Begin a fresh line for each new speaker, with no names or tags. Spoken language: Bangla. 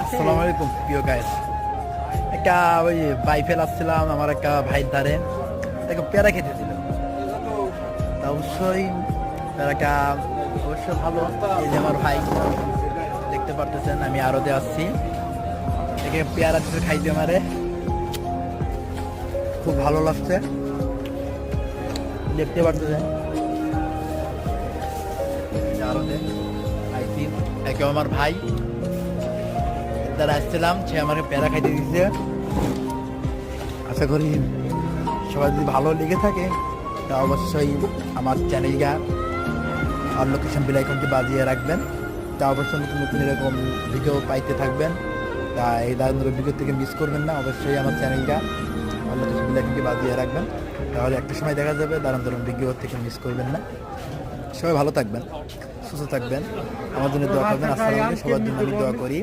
আসসালামু আলাইকুম প্রিয় গাইস। একটা ওই বাইফেল আসছিলাম আমার একটা ভাইয়ের ধারে, একটা পেয়ারা খেতে ছিল। তা অবশ্যই পেয়ারাটা অবশ্যই ভালো। এই যে আমার ভাই দেখতে পারতেছেন, আমি আরতে আসছি, একে পেয়ারা দিতে খাইতে আমারে খুব ভালো লাগছে, দেখতে পারতেছেন। আরতে আইসি একে আমার ভাই দ্বারা আসছিলাম, সে আমাকে পেয়ারা খাইতে দিচ্ছে। আশা করি সবাই যদি ভালো লেগে থাকে তা অবশ্যই আমার চ্যানেলটা আর লোকেশন বেল আইকনটি বাজিয়ে রাখবেন। তা অবশ্যই নতুন নতুন এরকম ভিডিও পাইতে থাকবেন। তা এই ধরনের ভিডিও থেকে মিস করবেন না, অবশ্যই আমার চ্যানেলটা আর লোকেশন বেল আইকনটি বাজিয়ে রাখবেন, তাহলে একটা সময় দেখা যাবে দারুণ দারুণ ভিডিও থেকে মিস করবেন না। সবাই ভালো থাকবেন, সুস্থ থাকবেন, আমার জন্য দোয়া করবেন। আসসালামু আলাইকুম, সবার জন্য আমি দোয়া করি।